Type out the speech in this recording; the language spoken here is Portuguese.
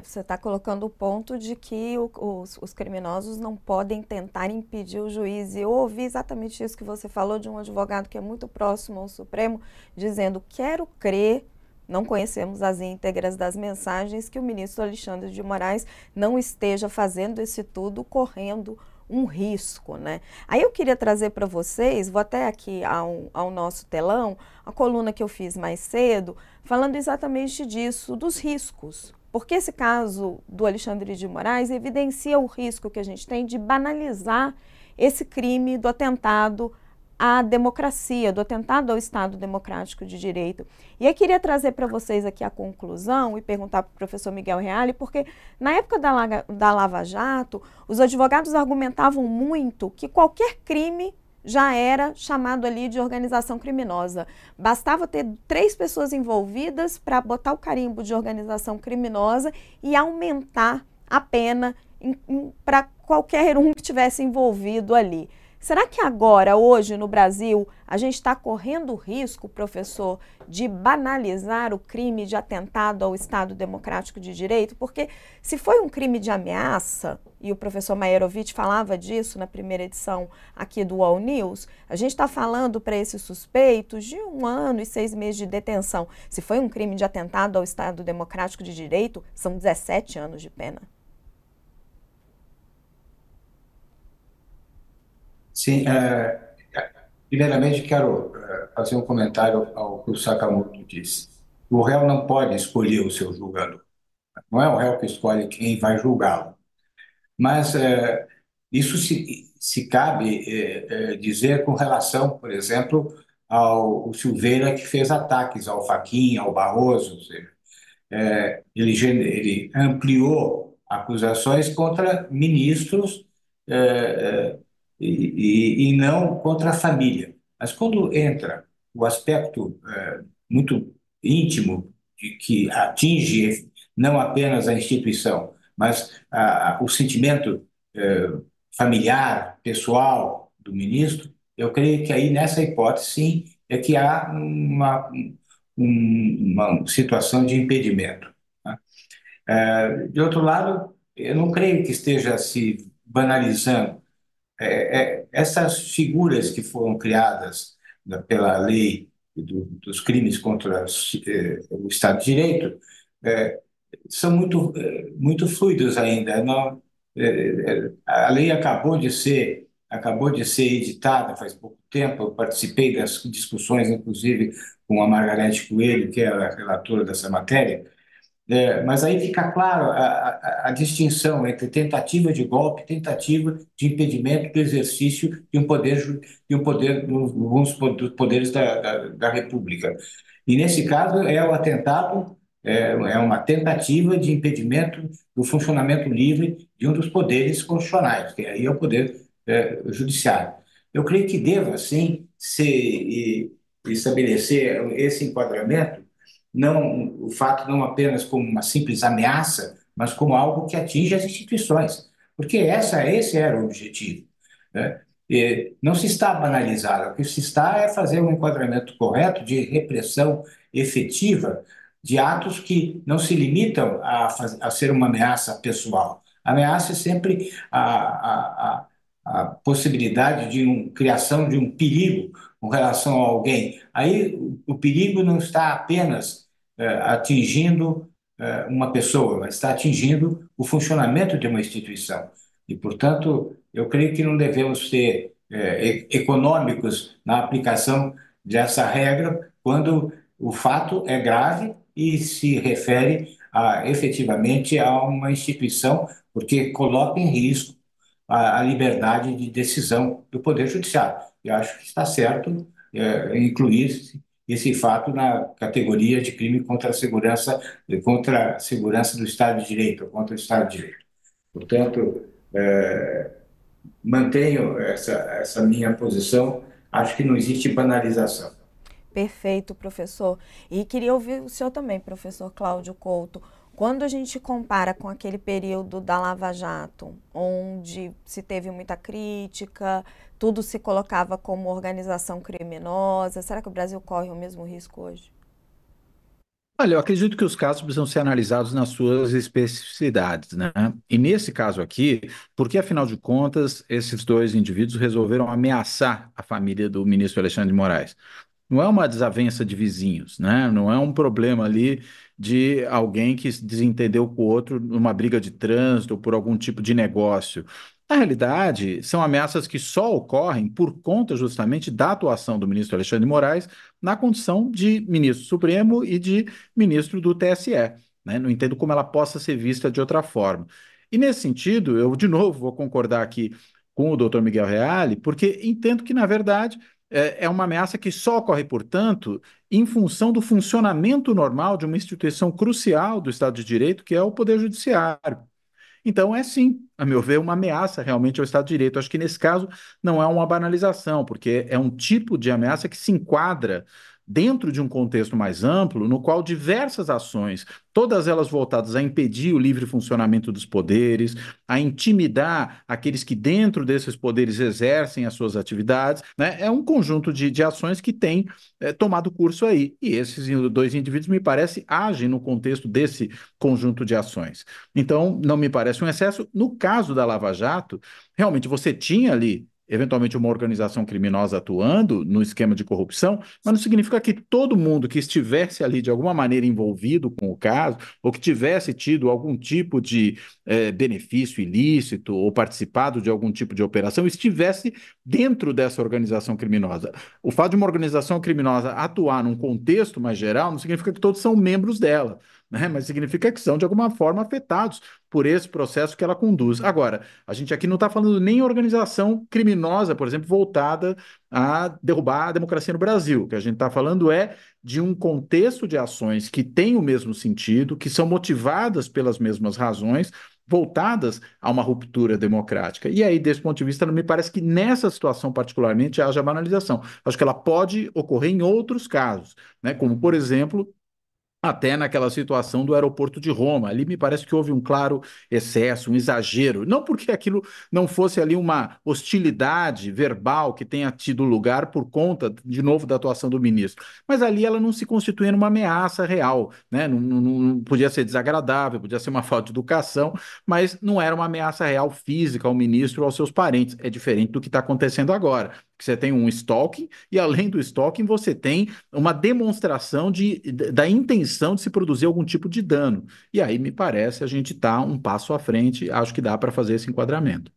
Você está colocando o ponto de que os criminosos não podem tentar impedir o juiz. E eu ouvi exatamente isso que você falou de um advogado que é muito próximo ao Supremo, dizendo: quero crer, não conhecemos as íntegras das mensagens, que o ministro Alexandre de Moraes não esteja fazendo esse tudo correndo um risco, né? Aí eu queria trazer para vocês, vou até aqui ao nosso telão, a coluna que eu fiz mais cedo, falando exatamente disso, dos riscos. Porque esse caso do Alexandre de Moraes evidencia o risco que a gente tem de banalizar esse crime do atentado à democracia, do atentado ao Estado Democrático de Direito. E aí queria trazer para vocês aqui a conclusão e perguntar para o professor Miguel Reale, porque na época da Lava Jato, os advogados argumentavam muito que qualquer crime já era chamado ali de organização criminosa. Bastava ter 3 pessoas envolvidas para botar o carimbo de organização criminosa e aumentar a pena para qualquer um que tivesse envolvido ali. Será que agora, hoje, no Brasil, a gente está correndo o risco, professor, de banalizar o crime de atentado ao Estado Democrático de Direito? Porque se foi um crime de ameaça, e o professor Maierovitch falava disso na primeira edição aqui do All News, a gente está falando para esses suspeitos de 1 ano e 6 meses de detenção. Se foi um crime de atentado ao Estado Democrático de Direito, são 17 anos de pena. Sim, primeiramente quero fazer um comentário ao que o Sakamoto disse. O réu não pode escolher o seu julgador. Não é o réu que escolhe quem vai julgá-lo. Mas isso se cabe dizer com relação, por exemplo, ao Silveira, que fez ataques ao Fachin, ao Barroso. Ou seja, ele ampliou acusações contra ministros e não contra a família. Mas quando entra o aspecto muito íntimo de que atinge não apenas a instituição, mas o sentimento familiar, pessoal do ministro, eu creio que aí nessa hipótese sim é que há uma situação de impedimento, né? De outro lado, eu não creio que esteja se banalizando essas figuras que foram criadas pela lei dos crimes contra o Estado de Direito, eh, são muito fluidos ainda. Não, a lei acabou de ser editada faz pouco tempo. Eu participei das discussões, inclusive, com a Margarete Coelho, que é a relatora dessa matéria. Mas aí fica claro a distinção entre tentativa de golpe e tentativa de impedimento do exercício de um poder dos poderes da República. E nesse caso é o atentado, é uma tentativa de impedimento do funcionamento livre de um dos poderes constitucionais, que aí é o poder judiciário. Eu creio que deva, sim, estabelecer esse enquadramento, não o fato não apenas como uma simples ameaça, mas como algo que atinge as instituições, porque esse era o objetivo, né? E não se está banalizado, o que se está é fazer um enquadramento correto de repressão efetiva de atos que não se limitam a ser uma ameaça pessoal. A ameaça é sempre a possibilidade de criação de um perigo com relação a alguém. Aí o perigo não está apenas atingindo uma pessoa, mas está atingindo o funcionamento de uma instituição. E, portanto, eu creio que não devemos ser econômicos na aplicação dessa regra quando o fato é grave e se refere efetivamente a uma instituição, porque coloca em risco a liberdade de decisão do Poder Judiciário. Eu acho que está certo incluir esse fato na categoria de crime contra a segurança do Estado de Direito, contra o Estado de Direito. Portanto, mantenho essa minha posição. Acho que não existe banalização. Perfeito, professor. E queria ouvir o senhor também, professor Cláudio Couto. Quando a gente compara com aquele período da Lava Jato, onde se teve muita crítica, tudo se colocava como organização criminosa, será que o Brasil corre o mesmo risco hoje? Olha, eu acredito que os casos precisam ser analisados nas suas especificidades, né? E nesse caso aqui, porque afinal de contas, esses dois indivíduos resolveram ameaçar a família do ministro Alexandre de Moraes. Não é uma desavença de vizinhos, né? Não é um problema ali de alguém que se desentendeu com o outro numa briga de trânsito ou por algum tipo de negócio. Na realidade, são ameaças que só ocorrem por conta justamente da atuação do ministro Alexandre de Moraes na condição de ministro Supremo e de ministro do TSE, né? Não entendo como ela possa ser vista de outra forma. E nesse sentido, eu de novo vou concordar aqui com o doutor Miguel Reale, porque entendo que, na verdade, é uma ameaça que só ocorre, portanto, em função do funcionamento normal de uma instituição crucial do Estado de Direito, que é o Poder Judiciário. Então, é sim, a meu ver, uma ameaça realmente ao Estado de Direito. Acho que nesse caso não é uma banalização, porque é um tipo de ameaça que se enquadra dentro de um contexto mais amplo, no qual diversas ações, todas elas voltadas a impedir o livre funcionamento dos poderes, a intimidar aqueles que dentro desses poderes exercem as suas atividades, né? É um conjunto de ações que tem tomado curso aí. E esses dois indivíduos, me parece, agem no contexto desse conjunto de ações. Então, não me parece um excesso. No caso da Lava Jato, realmente você tinha ali, eventualmente, uma organização criminosa atuando no esquema de corrupção, mas não significa que todo mundo que estivesse ali de alguma maneira envolvido com o caso, ou que tivesse tido algum tipo de benefício ilícito ou participado de algum tipo de operação, estivesse dentro dessa organização criminosa. O fato de uma organização criminosa atuar num contexto mais geral não significa que todos são membros dela, né? Mas significa que são, de alguma forma, afetados por esse processo que ela conduz. Agora, a gente aqui não está falando nem organização criminosa, por exemplo, voltada a derrubar a democracia no Brasil. O que a gente está falando é de um contexto de ações que tem o mesmo sentido, que são motivadas pelas mesmas razões, voltadas a uma ruptura democrática. E aí, desse ponto de vista, não me parece que nessa situação particularmente haja banalização. Acho que ela pode ocorrer em outros casos, né? Como, por exemplo, até naquela situação do aeroporto de Roma. Ali me parece que houve um claro excesso, um exagero. Não porque aquilo não fosse ali uma hostilidade verbal que tenha tido lugar por conta, de novo, da atuação do ministro. Mas ali ela não se constituía numa ameaça real, né? Não podia ser desagradável, podia ser uma falta de educação, mas não era uma ameaça real física ao ministro ou aos seus parentes. É diferente do que está acontecendo agora. Que você tem um stalking e, além do stalking, você tem uma demonstração da intenção de se produzir algum tipo de dano. E aí, me parece, a gente está um passo à frente, acho que dá para fazer esse enquadramento.